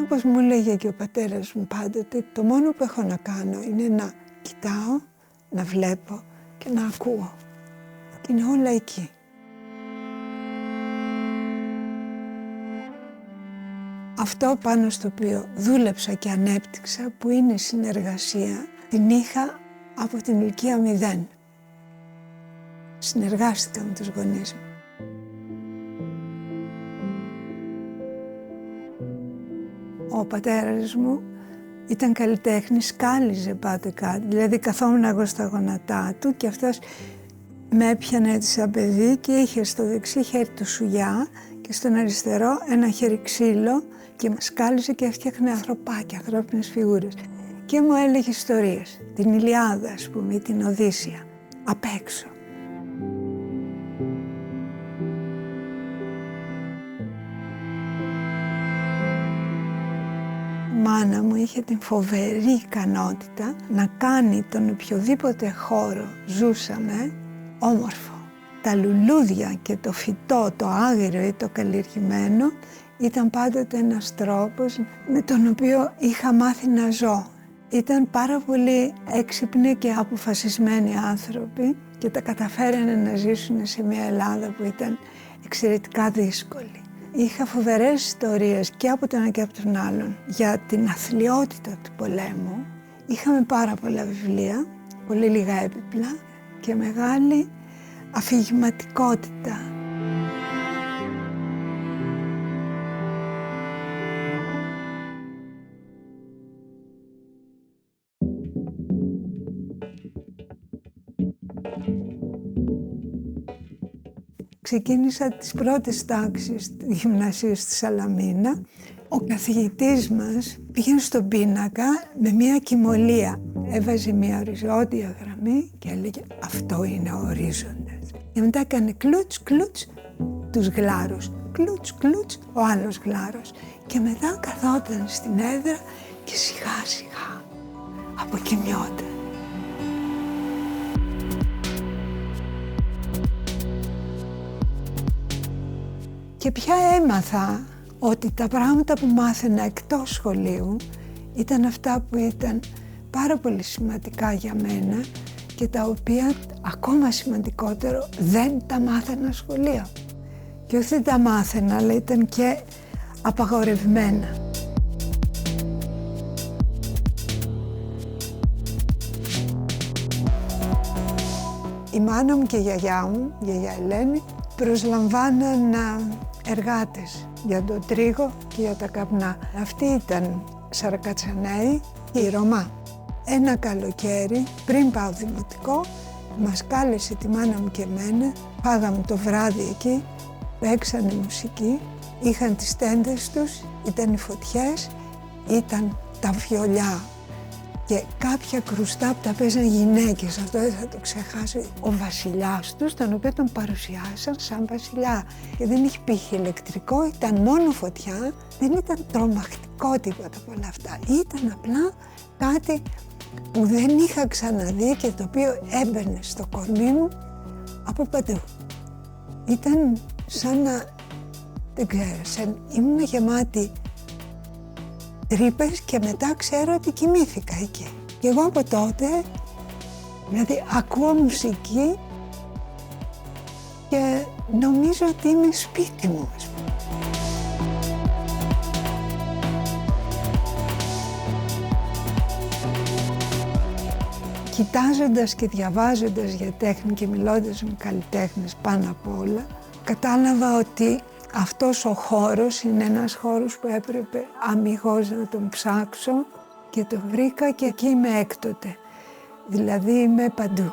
Όπως μου έλεγε και ο πατέρας μου πάντοτε, το μόνο που έχω να κάνω είναι να κοιτάω, να βλέπω και να ακούω. Και είναι όλα εκεί. Αυτό πάνω στο οποίο δούλεψα και ανέπτυξα, που είναι η συνεργασία, την είχα από την ηλικία 0. Συνεργάστηκα με τους γονείς μου. Ο πατέρας μου ήταν καλλιτέχνης, σκάλιζε πάτε κάτι, δηλαδή καθόμουν εγώ στα γόνατά του και αυτός με έπιανε έτσι σαν παιδί και είχε στο δεξί χέρι του σουγιά και στον αριστερό ένα χέρι ξύλο και σκάλιζε και έφτιαχνε ανθρωπάκια, ανθρώπινες φιγούρες. Και μου έλεγε ιστορίες, την Ηλιάδα ας πούμε, την Οδύσσεια, απ' έξω. Η μάνα μου είχε την φοβερή ικανότητα να κάνει τον οποιοδήποτε χώρο ζούσαμε όμορφο. Τα λουλούδια και το φυτό, το άγριο ή το καλλιεργημένο ήταν πάντοτε ένας τρόπος με τον οποίο είχα μάθει να ζω. Ήταν πάρα πολύ έξυπνοι και αποφασισμένοι άνθρωποι και τα καταφέρανε να ζήσουν σε μια Ελλάδα που ήταν εξαιρετικά δύσκολη. Είχα φοβερές ιστορίες και από τον ένα και από τον άλλον για την αθλιότητα του πολέμου. Είχαμε πάρα πολλά βιβλία, πολύ λίγα έπιπλα και μεγάλη αφηγηματικότητα. Ξεκίνησα τις πρώτες τάξεις του γυμνασίου στη Σαλαμίνα. Ο καθηγητής μας πήγαινε στον πίνακα με μια κυμολία. Έβαζε μια οριζόντια γραμμή και έλεγε αυτό είναι ο ορίζοντας. Και μετά έκανε κλουτς κλουτς τους γλάρους. Κλουτς κλουτς ο άλλος γλάρος. Και μετά καθόταν στην έδρα και σιγά σιγά αποκοιμιόταν. Και πια έμαθα ότι τα πράγματα που μάθαινα εκτός σχολείου ήταν αυτά που ήταν πάρα πολύ σημαντικά για μένα και τα οποία ακόμα σημαντικότερο δεν τα μάθαινα σχολείο. Και όχι δεν τα μάθαινα, αλλά ήταν και απαγορευμένα. Η μάνα μου και η γιαγιά μου, η γιαγιά Ελένη, προσλαμβάναν εργάτες για το τρίγο και για τα καπνά. Αυτοί ήταν Σαρακατσαναίοι και οι Ρωμά. Ένα καλοκαίρι, πριν πάω δημοτικό, μας κάλεσε τη μάνα μου και εμένα, πάγαμε το βράδυ εκεί, παίξανε μουσική, είχαν τις τέντες τους, ήταν οι φωτιές, ήταν τα βιολιά και κάποια κρουστά που τα παίζαν γυναίκες, αυτό δεν θα το ξεχάσω. Ο βασιλιάς τους, τον οποίο τον παρουσιάσαν σαν βασιλιά και δεν είχε πύχη ηλεκτρικό, ήταν μόνο φωτιά, δεν ήταν τρομακτικό τίποτα από όλα αυτά. Ήταν απλά κάτι που δεν είχα ξαναδεί και το οποίο έμπαινε στο κορμί μου από παντού. Ήταν σαν να, δεν ξέρω, ήμουν γεμάτη τρύπες και μετά ξέρω ότι κοιμήθηκα εκεί. Και εγώ από τότε, δηλαδή ακούω μουσική και νομίζω ότι είμαι σπίτι μου, ας πούμε. Κοιτάζοντας και διαβάζοντας για τέχνη και μιλώντας με καλλιτέχνες πάνω απ' όλα, κατάλαβα ότι αυτός ο χώρος είναι ένας χώρος που έπρεπε αμιγώς να τον ψάξω και το βρήκα και εκεί είμαι έκτοτε. Δηλαδή είμαι παντού.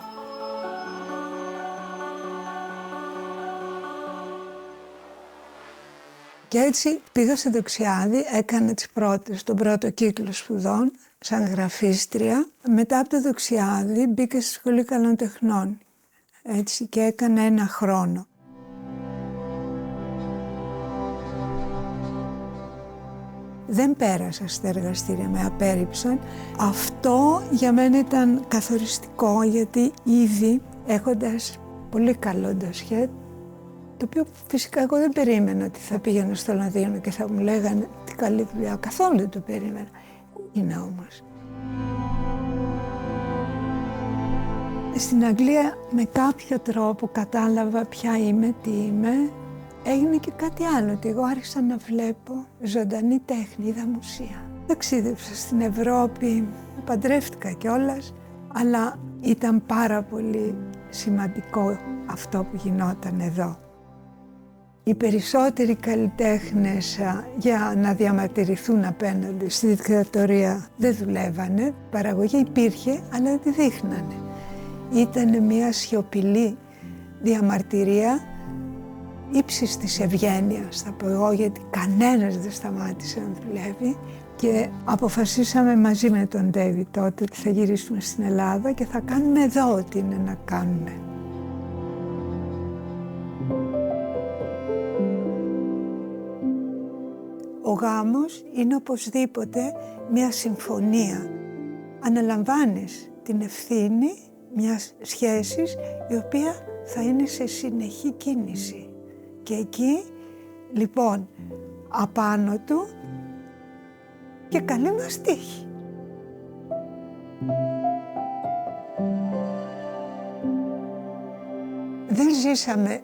Και έτσι πήγα στο Δοξιάδη, έκανα τον πρώτο κύκλο σπουδών σαν γραφίστρια. Μετά από το Δοξιάδη μπήκα στη Σχολή Καλών Τεχνών. Έτσι και έκανα 1 χρόνο. Δεν πέρασα στα εργαστήρια, με απέρριψαν. Αυτό για μένα ήταν καθοριστικό, γιατί ήδη έχοντας πολύ καλό ντοσιέ, Το οποίο φυσικά εγώ δεν περίμενα ότι θα πήγαινα στο Λονδίνο και θα μου λέγανε τι καλή δουλειά. Καθόλου δεν το περίμενα. Είναι όμως. Στην Αγγλία με κάποιο τρόπο κατάλαβα ποια είμαι, τι είμαι. Έγινε και κάτι άλλο, ότι εγώ άρχισα να βλέπω ζωντανή τέχνη, είδα μουσεία. Ταξίδεψα στην Ευρώπη, παντρεύτηκα κιόλας, αλλά ήταν πάρα πολύ σημαντικό αυτό που γινόταν εδώ. Οι περισσότεροι καλλιτέχνες για να διαμαρτυρηθούν απέναντι στη δικτατορία δεν δουλεύανε. Η παραγωγή υπήρχε, αλλά δεν τη δείχνανε. Ήταν μια σιωπηλή διαμαρτυρία ύψης της ευγένειας, θα πω εγώ, γιατί κανένας δεν σταμάτησε να δουλεύει. Και αποφασίσαμε μαζί με τον Ντέιβιντ τότε ότι θα γυρίσουμε στην Ελλάδα και θα κάνουμε εδώ ό,τι είναι να κάνουμε. Ο γάμος είναι οπωσδήποτε μια συμφωνία. Αναλαμβάνεις την ευθύνη μιας σχέσης η οποία θα είναι σε συνεχή κίνηση. Και εκεί, λοιπόν, απάνω του και καλή μας τύχη. Δεν ζήσαμε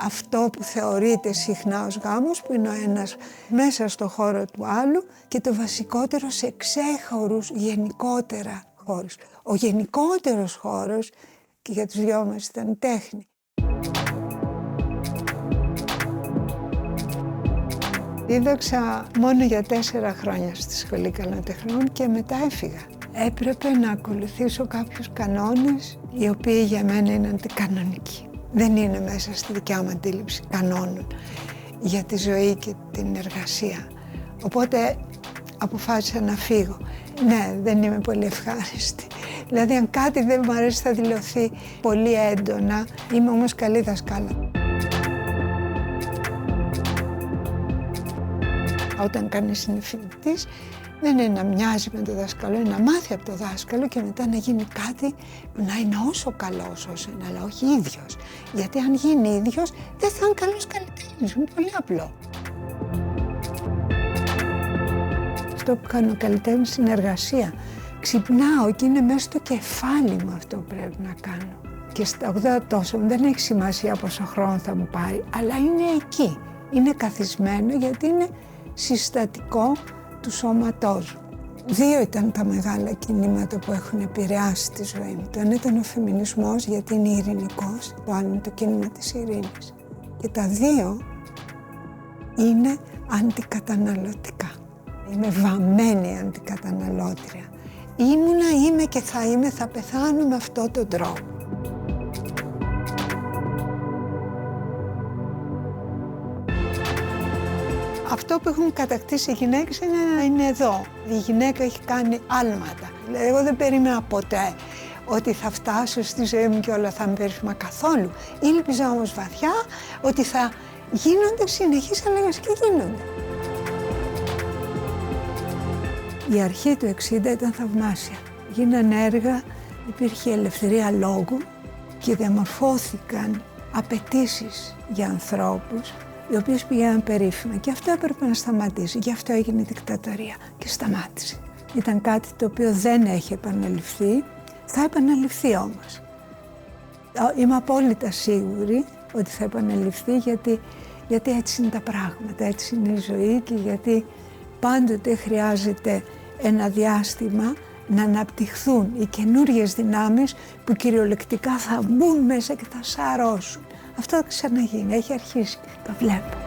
αυτό που θεωρείται συχνά ως γάμος, που είναι ο ένας μέσα στο χώρο του άλλου και το βασικότερο σε ξέχωρους γενικότερα χώρους. Ο γενικότερος χώρος και για τους δυο μας ήταν η τέχνη. Δίδαξα μόνο για 4 χρόνια στη Σχολή Καλών Τεχνών και μετά έφυγα. Έπρεπε να ακολουθήσω κάποιους κανόνες οι οποίοι για μένα είναι αντικανονικοί. Δεν είναι μέσα στη δικιά μου αντίληψη κανόνων για τη ζωή και την εργασία. Οπότε αποφάσισα να φύγω. Ναι, δεν είμαι πολύ ευχάριστη. Δηλαδή αν κάτι δεν μου αρέσει θα δηλωθεί πολύ έντονα. Είμαι όμως καλή δασκάλα. Όταν κανείς είναι φοιτητής, δεν είναι να μοιάζει με τον δάσκαλο, είναι να μάθει από τον δάσκαλο και μετά να γίνει κάτι που να είναι όσο καλός όσο είναι, αλλά όχι ίδιος. Γιατί αν γίνει ίδιος, δεν θα είναι καλός καλλιτέχνης. Είναι πολύ απλό. Αυτό που κάνω καλλιτέχνης είναι εργασία. Ξυπνάω και είναι μέσα στο κεφάλι μου αυτό που πρέπει να κάνω. Και στα 80 τόσο δεν έχει σημασία πόσο χρόνο θα μου πάρει, αλλά είναι εκεί. Είναι καθισμένο γιατί είναι συστατικό του σώματός μου. 2 ήταν τα μεγάλα κινήματα που έχουν επηρεάσει τη ζωή μου. Το ένα ήταν ο φεμινισμός, γιατί είναι ειρηνικός, το άλλο είναι το κίνημα της ειρήνης. Και τα 2 είναι αντικαταναλωτικά. Είμαι βαμμένη αντικαταναλώτρια. Ήμουνα, είμαι και θα είμαι, θα πεθάνω με αυτόν τον τρόπο. Αυτό που έχουν κατακτήσει οι γυναίκες είναι να είναι εδώ. Η γυναίκα έχει κάνει άλματα. Δηλαδή, εγώ δεν περίμενα ποτέ ότι θα φτάσω στη ζωή μου και όλα θα με περίφημα καθόλου. Ήλπιζα όμως βαθιά ότι θα γίνονται συνεχείς αλλαγές και γίνονται. Η αρχή του 60 ήταν θαυμάσια. Γίνανε έργα, υπήρχε ελευθερία λόγου και διαμορφώθηκαν απαιτήσεις για ανθρώπους οι οποίες πηγαίναν περίφημα και αυτό έπρεπε να σταματήσει. Γι' αυτό έγινε η δικτατορία και σταμάτησε. Ήταν κάτι το οποίο δεν έχει επαναληφθεί, θα επαναληφθεί όμως. Είμαι απόλυτα σίγουρη ότι θα επαναληφθεί γιατί έτσι είναι τα πράγματα, έτσι είναι η ζωή και γιατί πάντοτε χρειάζεται ένα διάστημα να αναπτυχθούν οι καινούριες δυνάμεις που κυριολεκτικά θα μπουν μέσα και θα σαρώσουν. Αυτό θα ξαναγίνει, έχει αρχίσει, το βλέπω.